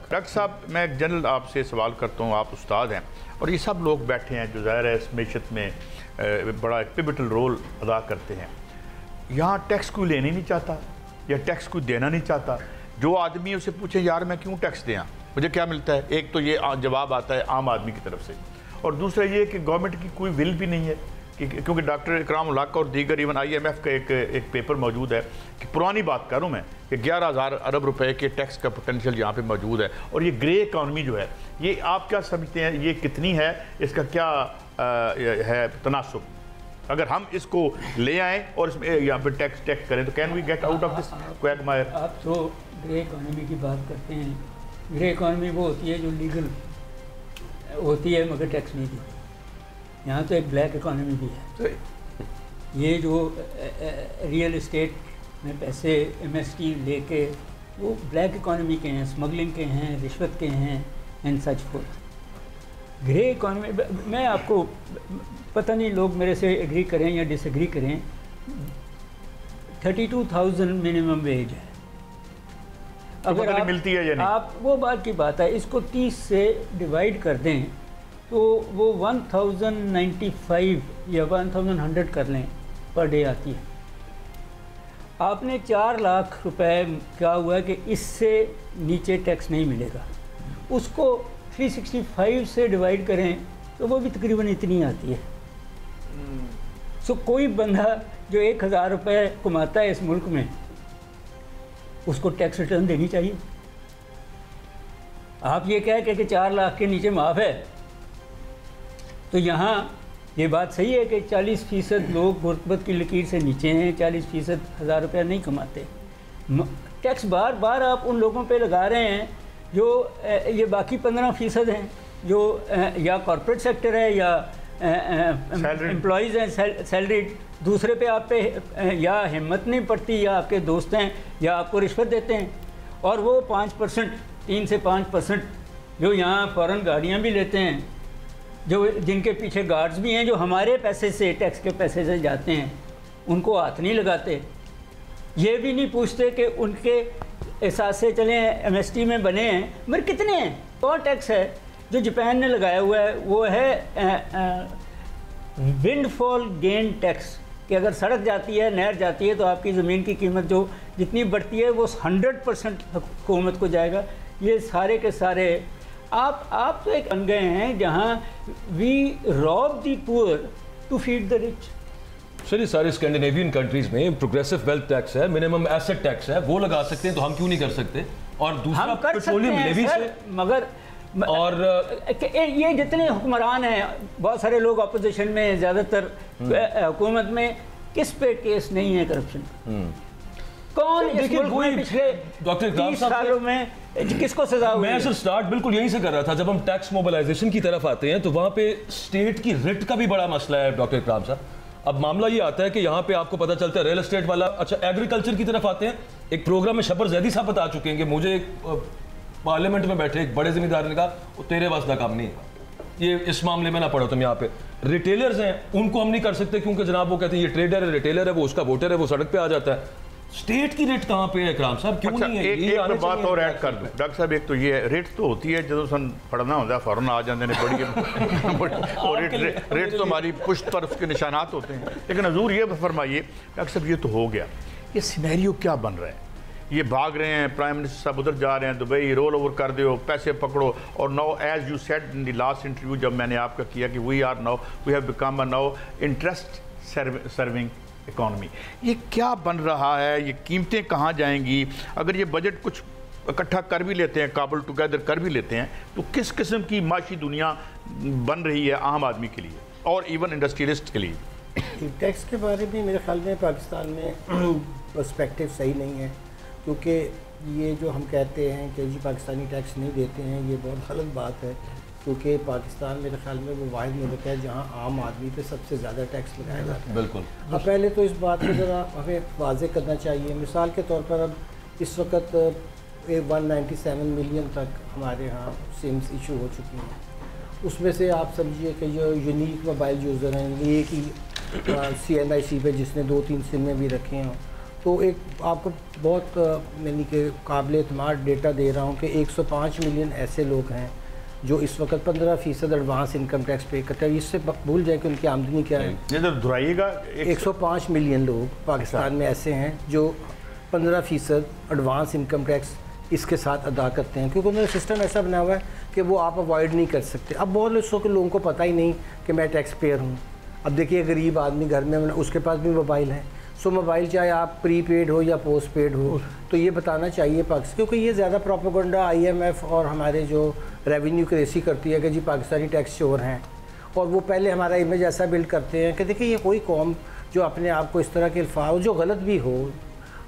Doctor صاحب میں ایک جنرل آپ سے سوال کرتا ہوں، آپ استاد ہیں اور یہ سب لوگ بیٹھے ہیں جو ظاہر ہے اس معیشت میں بڑا ایک پیوٹل رول ادا کرتے ہیں. یہاں ٹیکس کوئی لینا نہیں چاہتا یا ٹیکس کوئی دینا نہیں چاہتا. جو آدمی اسے پوچھیں یار میں کیوں ٹیکس دیا، مجھے کیا ملتا ہے، ایک تو یہ جواب آتا ہے عام آدمی کی طرف سے، اور دوسرا یہ کہ گورنمنٹ کی کوئی ول بھی نہیں ہے کیونکہ ڈاکٹر اکرام الحق اور دیگر ایون IMF کا ایک پیپر موجود ہے کہ پرانی بات کروں میں کہ 11,000 ارب روپے کے ٹیکس کا پوٹینشیل یہاں پہ موجود ہے. اور یہ گرے اکانومی جو ہے یہ آپ کیا سمجھتے ہیں یہ کتنی ہے، اس کا کیا ہے تناسب؟ اگر ہم اس کو لے آئیں اور اس میں یہاں پہ ٹیکس کریں تو can we get out of this quagmire? آپ تو گرے اکانومی کی بات کرتے ہیں. گرے اکانومی وہ ہوتی ہے جو لیگل ہوتی ہے مگر ٹیکس نہیں دیتی. یہاں تو ایک بلیک اکانومی بھی ہے. یہ جو ریئل اسٹیٹ میں پیسے MST لے کے وہ بلیک اکانومی کے ہیں، اسمگلنگ کے ہیں، رشوت کے ہیں and such forth. Grey economy میں آپ کو پتہ نہیں لوگ میرے سے ایگری کریں یا ڈس ایگری کریں، 32,000 منیمم ویج ہے. اگر ملتی ہے یا نہیں آپ وہ بات کی بات ہے، اس کو 30 سے ڈیوائڈ کر دیں تو وہ 1095 یا 1100 کر لیں پر ڈے آتی ہے. آپ نے 4 لاکھ روپے کیا ہوا ہے کہ اس سے نیچے ٹیکس نہیں ملے گا. اس کو 365 سے ڈیوائڈ کریں تو وہ بھی تقریباً اتنی آتی ہے. سو کوئی بندہ جو 1,000 روپے کماتا ہے اس ملک میں اس کو ٹیکس ریٹرن دینی چاہیے. آپ یہ کہہ کہ 4 لاکھ کے نیچے معاف ہے، تو یہاں یہ بات صحیح ہے کہ 40% لوگ غربت کی لکیر سے نیچے ہیں، 40% 1,000 روپیہ نہیں کماتے. ٹیکس بار بار آپ ان لوگوں پہ لگا رہے ہیں جو یہ باقی 15% ہیں جو یا کارپوریٹ سیکٹر ہے یا امپلائیز ہیں سیلریڈ. دوسرے پہ آپ پہ یا ہمت نہیں پڑتی یا آپ کے دوست ہیں یا آپ کو رشوت دیتے ہیں. اور وہ 5%، 3 سے 5% جو یہاں فوراً گاڑیاں بھی لیتے ہیں، جو جن کے پیچھے گارڈز بھی ہیں جو ہمارے پیسے سے ٹیکس کے پیسے سے جاتے ہیں، ان کو ہاتھ نہیں لگاتے. یہ بھی نہیں پوچھتے کہ ان کے احساسے چلیں MST میں بنے ہیں مگر کتنے ہیں. اور ٹیکس ہے جو جاپان نے لگایا ہوا ہے وہ ہے ونڈ فال گین ٹیکس، کہ اگر سڑک جاتی ہے، نہر جاتی ہے تو آپ کی زمین کی قیمت جو جتنی بڑھتی ہے وہ 100% حکومت کو جائے گا. یہ سارے کے سارے آپ تو ایک بن گئے ہیں جہاں وی روب دی پور ٹو فیڈ دا رچ. سر یہ سارے اسکینڈینیوین کنٹریز میں پروگریسو ویلتھ ٹیکس ہے، منیمم ایسٹ ٹیکس ہے، وہ لگا سکتے ہیں تو ہم کیوں نہیں کر سکتے؟ اور دوسرا پیٹرولیم لیوی سے. مگر اور یہ جتنے حکمران ہیں، بہت سارے لوگ اپوزیشن میں، زیادہ تر حکومت میں، کس پہ کیس نہیں ہے کرپشن؟ کون اس ملک میں پچھلے 30 سالوں میں کس کو سزا ہوئی؟ میں سر سٹارٹ بالکل یہیں سے کر رہا تھا. جب ہم ٹیکس موبلائزیشن کی طرف آتے ہیں تو وہاں پہ اسٹیٹ کی ریٹ کا بھی بڑا مسئلہ ہے ڈاکٹر اکرام صاحب. اب معاملہ یہ آتا ہے کہ یہاں پہ آپ کو پتہ چلتا ہے ریل اسٹیٹ والا. اچھا ایگریکلچر کی طرف آتے ہیں. ایک پروگرام میں شبر زیدی صاحب بتا چکے ہیں کہ مجھے پارلیمنٹ میں بیٹھے ایک بڑے ذمہ دار نے کہا وہ تیرے واسطہ کا کام نہیں ہے، یہ اس معاملے میں نہ پڑھو تم. یہاں پہ ریٹیلرز ہیں ان کو ہم نہیں کر سکتے کیونکہ جناب وہ کہتے ہیں یہ ٹریڈر ہے، ریٹیلر ہے، وہ اس کا ووٹر ہے، وہ سڑک پہ آ جاتا ہے. اسٹیٹ کی ریٹ کہاں پہ ہے اکرام صاحب؟ کیوں نہیں ہے؟ ایک بات اور ایڈ کر دوں ڈاکٹر صاحب. ایک تو یہ ریٹ تو ہوتی ہے جب سن پڑھنا ہوتا ہے فوراً آ جاتے ہیں بڑی ریٹ تو ہماری پشت پر اس کے نشانات ہوتے ہیں. لیکن حضور یہ فرمائیے ڈاکٹر صاحب، یہ تو ہو گیا، یہ سینیریو کیا بن رہا ہے؟ یہ بھاگ رہے ہیں، پرائم منسٹر صاحب ادھر جا رہے ہیں دبئی، رول اوور کر دیو، پیسے پکڑو. اور now as you said in the last interview جب میں نے آپ کا کیا کہ we have become a now interest serving economy. یہ کیا بن رہا ہے؟ یہ قیمتیں کہاں جائیں گی؟ اگر یہ بجٹ کچھ اکٹھا کر بھی لیتے ہیں، کابل ٹوگیدر کر بھی لیتے ہیں، تو کس قسم کی معاشی دنیا بن رہی ہے عام آدمی کے لیے اور ایون انڈسٹریلسٹ کے لیے؟ ٹیکس کے بارے میں میرے خیال میں پاکستان میں پرسپیکٹیو صحیح نہیں ہے، کیونکہ یہ جو ہم کہتے ہیں کہ جی پاکستانی ٹیکس نہیں دیتے ہیں، یہ بہت غلط بات ہے. کیونکہ پاکستان میرے خیال میں وہ واحد ملک ہے جہاں عام آدمی پہ سب سے زیادہ ٹیکس لگایا جاتا ہے. بالکل. اب پہلے تو اس بات کو ذرا ہمیں واضح کرنا چاہیے. مثال کے طور پر اب اس وقت 197 ملین تک ہمارے ہاں سمز ایشو ہو چکی ہیں. اس میں سے آپ سمجھیے کہ جو یونیک موبائل یوزر ہیں، ایک ہی CNIC پہ جس نے 2-3 سمیں بھی رکھے ہیں، تو ایک آپ کو بہت یعنی کہ قابل اعتماد ڈیٹا دے رہا ہوں کہ 105 ملین ایسے لوگ ہیں جو اس وقت 15% ایڈوانس انکم ٹیکس پے کرتے ہیں. اس سے بھول جائیں کہ ان کی آمدنی کیا ہے. دہرائیے گا. 105 ملین لوگ پاکستان میں ایسے ہیں جو 15% ایڈوانس انکم ٹیکس اس کے ساتھ ادا کرتے ہیں, کیونکہ انہوں نے سسٹم ایسا بنا ہوا ہے کہ وہ آپ اوائڈ نہیں کر سکتے. اب بہت لوگوں کو پتہ ہی نہیں کہ میں ٹیکس پیئر ہوں. اب دیکھیے غریب آدمی گھر میں اس کے پاس بھی موبائل ہے, سو موبائل چاہے آپ پری پیڈ ہو یا پوسٹ پیڈ ہو تو یہ بتانا چاہیے پاکستان, کیونکہ یہ زیادہ پروپیگنڈا IMF اور ہمارے جو ریونیو کریسی کرتی ہے کہ جی پاکستانی ٹیکس چور ہیں, اور وہ پہلے ہمارا امیج ایسا بلڈ کرتے ہیں کہ دیکھیے یہ کوئی قوم جو اپنے آپ کو اس طرح کے الفاظ جو غلط بھی ہو.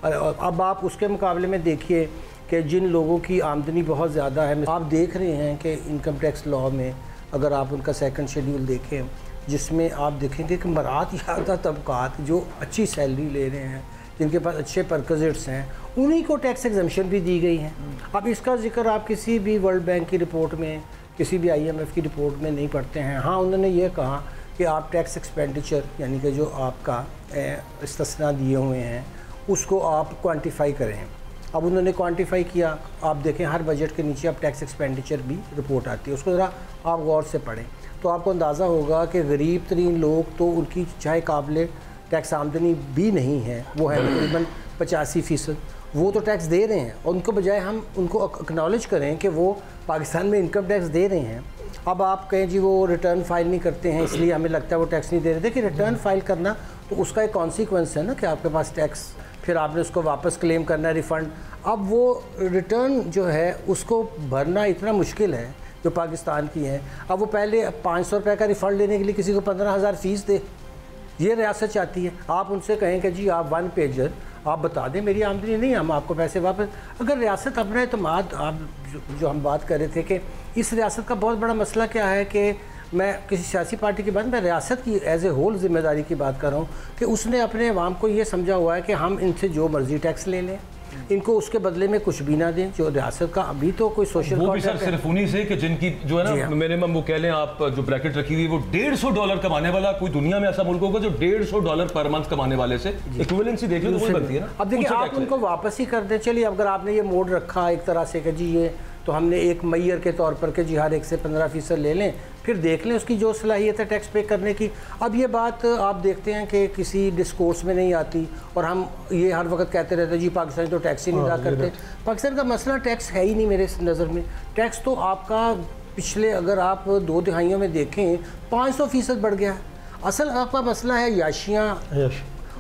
اب آپ اس کے مقابلے میں دیکھیے کہ جن لوگوں کی آمدنی بہت زیادہ ہے, آپ دیکھ رہے ہیں کہ انکم ٹیکس لا میں اگر آپ ان کا سیکنڈ شیڈیول دیکھیں جس میں آپ دیکھیں گے کہ مراد یافتہ طبقات جو اچھی سیلری لے رہے ہیں, جن کے پاس اچھے پرکزٹس ہیں, انہی کو ٹیکس ایگزمپشن بھی دی گئی ہیں. اب اس کا ذکر آپ کسی بھی ورلڈ بینک کی رپورٹ میں, کسی بھی IMF کی رپورٹ میں نہیں پڑھتے ہیں. ہاں انہوں نے یہ کہا کہ آپ ٹیکس ایکسپینڈیچر یعنی کہ جو آپ کا استثنا دیے ہوئے ہیں اس کو آپ کوانٹیفائی کریں. اب انہوں نے کوانٹیفائی کیا, آپ دیکھیں ہر بجٹ کے نیچے اب ٹیکس ایکسپینڈیچر بھی رپورٹ آتی ہے, اس کو ذرا آپ غور سے پڑھیں تو آپ کو اندازہ ہوگا کہ غریب ترین لوگ تو ان کی چاہے قابل ٹیکس آمدنی بھی نہیں ہے, وہ ہے تقریباً 85%, وہ تو ٹیکس دے رہے ہیں, اور ان کو بجائے ہم ان کو اکنالج کریں کہ وہ پاکستان میں انکم ٹیکس دے رہے ہیں. اب آپ کہیں جی وہ ریٹرن فائل نہیں کرتے ہیں اس لیے ہمیں لگتا ہے وہ ٹیکس نہیں دے رہے تھے, کہ ریٹرن فائل کرنا تو اس کا ایک کانسیکوینس ہے نا کہ آپ کے پاس ٹیکس, پھر آپ نے اس کو واپس کلیم کرنا ہے ریفنڈ. اب وہ ریٹرن جو ہے اس کو بھرنا اتنا مشکل ہے جو پاکستان کی ہیں. اب وہ پہلے 500 روپے کا ریفنڈ لینے کے لیے کسی کو 15,000 فیس دے, یہ ریاست چاہتی ہے. آپ ان سے کہیں کہ جی آپ 1 پیجر آپ بتا دیں میری آمدنی نہیں, ہم آپ کو پیسے واپس. اگر ریاست اپنا اعتماد, آپ جو ہم بات کر رہے تھے کہ اس ریاست کا بہت بڑا مسئلہ کیا ہے کہ میں کسی سیاسی پارٹی کی بات, میں ریاست کی ایز اے ہول ذمہ داری کی بات کر رہا ہوں کہ اس نے اپنے عوام کو یہ سمجھا ہوا ہے کہ ہم ان سے جو مرضی ٹیکس لے لیں, ان کو اس کے بدلے میں کچھ بھی نہ دیں. جو ریاست کا ابھی تو کوئی سوشل وہ بھی سر صرف انہی سے کہ جن کی جو ہے نا منیمم وہ کہہ لیں آپ جو بریکٹ رکھی ہوئی وہ $150 کمانے والا, کوئی دنیا میں ایسا ملک ہوگا جو $150 پر منتھ کمانے والے سے ایکویلنسی دیکھ لیں تو وہی بنتی ہے نا. اب دیکھیں آپ ان کو واپس ہی کر دیں. چلیے اگر آپ نے یہ موڈ رکھا ایک طرح سے کہ جی یہ تو ہم نے ایک میئر کے طور پر کہ جی ہر ایک سے 15% لے لیں, پھر دیکھ لیں اس کی جو صلاحیت ہے ٹیکس پے کرنے کی. اب یہ بات آپ دیکھتے ہیں کہ کسی ڈسکورس میں نہیں آتی, اور ہم یہ ہر وقت کہتے رہتے ہیں جی پاکستانی تو ٹیکس ہی نہیں ادا کرتے. پاکستان کا مسئلہ ٹیکس ہے ہی نہیں میرے نظر میں. ٹیکس تو آپ کا پچھلے اگر آپ 2 دہائیوں میں دیکھیں 500% بڑھ گیا ہے. اصل آپ کا مسئلہ ہے یاشیاں,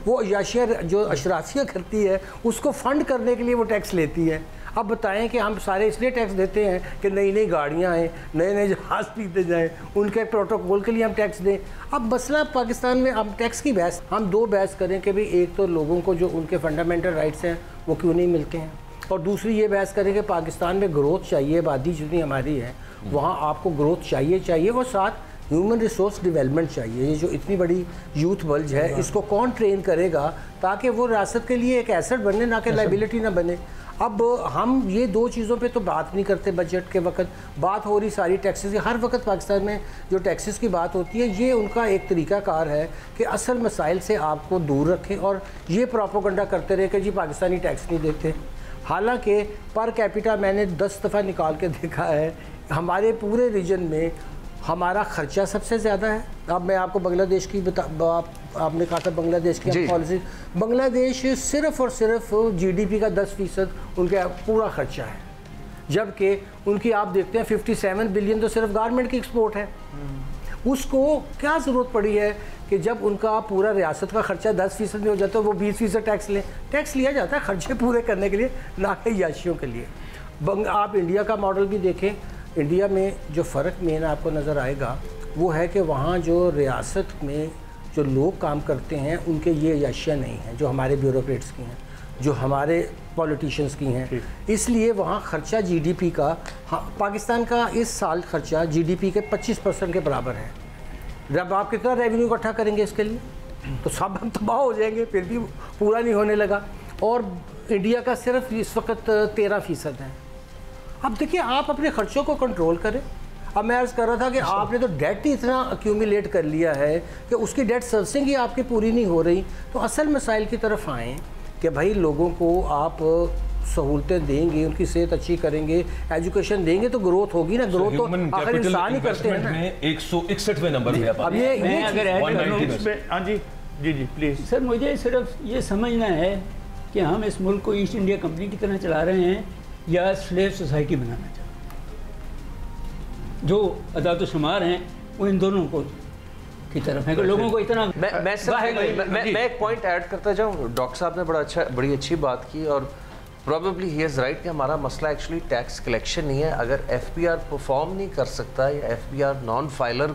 وہ یاشیاں جو اشرافیہ کرتی ہے اس کو فنڈ کرنے کے لیے وہ ٹیکس لیتی ہے. اب بتائیں کہ ہم سارے اس لیے ٹیکس دیتے ہیں کہ نئی نئی گاڑیاں آئیں, نئے نئے جہاز پیتے جائیں, ان کے پروٹوکول کے لیے ہم ٹیکس دیں. اب مسئلہ پاکستان میں اب ٹیکس کی بحث, ہم 2 بحث کریں کہ بھئی ایک تو لوگوں کو جو ان کے فنڈامنٹل رائٹس ہیں وہ کیوں نہیں ملتے ہیں, اور دوسری یہ بحث کریں کہ پاکستان میں گروتھ چاہیے, آبادی جتنی ہماری ہے وہاں آپ کو گروتھ چاہیے, اور ساتھ ہیومن ریسورس ڈیولپمنٹ چاہیے. یہ جو اتنی بڑی یوتھ بلج ہے اس کو کون ٹرین کرے گا تاکہ وہ ریاست کے لیے ایک ایسٹ بنے, نہ کہ لائبلٹی نہ بنے. اب ہم یہ 2 چیزوں پہ تو بات نہیں کرتے. بجٹ کے وقت بات ہو رہی ساری ٹیکسز کی, ہر وقت پاکستان میں جو ٹیکسز کی بات ہوتی ہے یہ ان کا ایک طریقہ کار ہے کہ اصل مسائل سے آپ کو دور رکھیں اور یہ پروپیگنڈا کرتے رہے کہ جی پاکستانی ٹیکس نہیں دیتے. حالانکہ پر کیپیٹا میں نے 10 دفعہ نکال کے دیکھا ہے, ہمارے پورے ریجن میں ہمارا خرچہ سب سے زیادہ ہے. اب میں آپ کو بنگلہ دیش کی آپ نے کہا تھا بنگلہ دیش کی پالیسی, بنگلہ دیش صرف اور صرف GDP کا 10% ان کا پورا خرچہ ہے, جبکہ ان کی آپ دیکھتے ہیں 57 بلین تو صرف گارمنٹ کی ایکسپورٹ ہے. اس کو کیا ضرورت پڑی ہے کہ جب ان کا پورا ریاست کا خرچہ 10% میں ہو جاتا ہے وہ 20% ٹیکس لیں. ٹیکس لیا جاتا ہے خرچے پورے کرنے کے لیے, نہ کہ عیاشیوں کے لیے. آپ انڈیا کا ماڈل بھی دیکھیں, انڈیا میں جو فرق مین آپ کو نظر آئے گا وہ ہے کہ وہاں جو ریاست میں جو لوگ کام کرتے ہیں ان کے یہ عیاشیاں نہیں ہیں جو ہمارے بیوروکریٹس کی ہیں, جو ہمارے پولیٹیشنز کی ہیں. اس لیے وہاں خرچہ GDP کا, پاکستان کا اس سال خرچہ GDP کے 25% کے برابر ہے. جب آپ کتنا ریونیو اکٹھا کریں گے اس کے لیے تو سب ہم تباہ ہو جائیں گے, پھر بھی پورا نہیں ہونے لگا. اور انڈیا کا صرف اس وقت 13% ہے. اب دیکھیے آپ اپنے خرچوں کو کنٹرول کریں. اب میں عرض کر رہا تھا کہ آپ نے تو ڈیٹ ہی اتنا ایکیومولیٹ کر لیا ہے کہ اس کی ڈیٹ سروسنگ ہی آپ کی پوری نہیں ہو رہی. تو اصل مسائل کی طرف آئیں کہ بھائی لوگوں کو آپ سہولتیں دیں گے, ان کی صحت اچھی کریں گے, ایجوکیشن دیں گے تو گروتھ ہوگی نا. گروتھ تو آخر انسان ہی کرتے ہیں نا. 161ویں نمبر پہ اب یہ اگر ہاں جی جی جی پلیز سر, مجھے صرف یہ سمجھنا ہے کہ ہم اس ملک کو ایسٹ انڈیا کمپنی کی طرح چلا رہے ہیں یا سلیو سوسائٹی بنانا چاہتے ہیں. جو اعداد و شمار ہیں وہ ان دونوں کو کی طرف ہے کہ لوگوں کو اتنا. میں ایک پوائنٹ ایڈ کرتا جاؤں. ڈاکٹر صاحب نے بڑی اچھی بات کی, اور پروبیبلی ہی از رائٹ کہ ہمارا مسئلہ ایکچولی ٹیکس کلیکشن نہیں ہے. اگر ایف بی آر پرفارم نہیں کر سکتا یا F B R non filer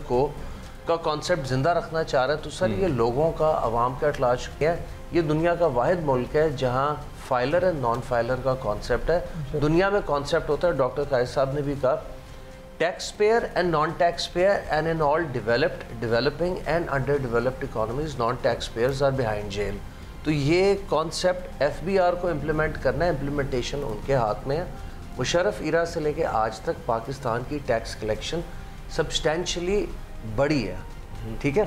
کا کانسیپٹ زندہ رکھنا چاہ رہا ہے تو سر یہ لوگوں کا, عوام کا اٹلاش کیا ہے. یہ دنیا کا واحد ملک ہے جہاں فائلر اینڈ نان فائلر کا کانسیپٹ ہے. دنیا میں کانسیپٹ ہوتا ہے, ڈاکٹر قائد صاحب نے بھی کہا, tax payer and non tax payer, and in all developed, developing and under developed economies non tax payers are behind jail. تو یہ کانسیپٹ ایف بی آر کو امپلیمنٹ کرنا ہے, امپلیمنٹیشن ان کے ہاتھ میں ہے. مشرف ایرا سے لے کے آج تک پاکستان کی ٹیکس کلیکشن سبسٹینشلی بڑی ہے. ٹھیک ہے.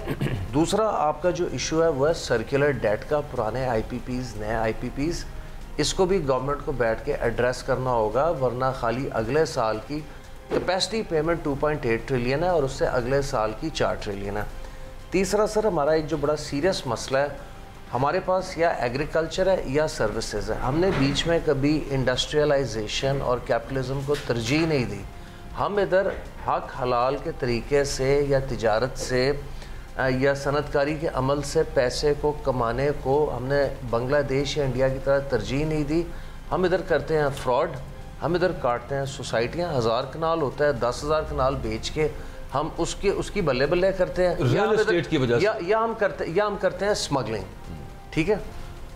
دوسرا آپ کا جو ایشو ہے وہ ہے سرکولر ڈیٹ کا, پرانے آئی پی پیز, نئے آئی پی پیز, اس کو بھی گورنمنٹ کو بیٹھ کے ایڈریس کرنا ہوگا, ورنہ خالی اگلے سال کی کیپیسٹی پیمنٹ 2.8 ٹریلین ہے اور اس سے اگلے سال کی 4 ٹریلین ہے. تیسرا سر ہمارا ایک جو بڑا سیریس مسئلہ ہے, ہمارے پاس یا ایگریکلچر ہے یا سروسز ہے. ہم نے بیچ میں کبھی انڈسٹریلائزیشن اور کیپٹلزم کو ترجیح نہیں دی. ہم ادھر حق حلال کے طریقے سے یا تجارت سے یا صنعت کاری کے عمل سے پیسے کو کمانے کو ہم نے بنگلہ دیش یا انڈیا کی طرح ترجیح نہیں دی. ہم ادھر کرتے ہیں فراڈ, ہم ادھر کاٹتے ہیں سوسائٹیاں. 1000 کنال ہوتا ہے, 10,000 کنال بیچ کے ہم اس کی بلے بلے کرتے ہیں, یا ہم کرتے ہیں اسمگلنگ. ٹھیک ہے.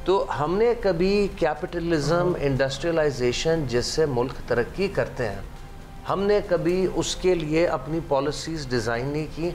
تو ہم نے کبھی کیپٹلزم, انڈسٹریلائزیشن جس سے ملک ترقی کرتے ہیں, ہم نے کبھی اس کے لیے اپنی پالیسیز ڈیزائن نہیں کی.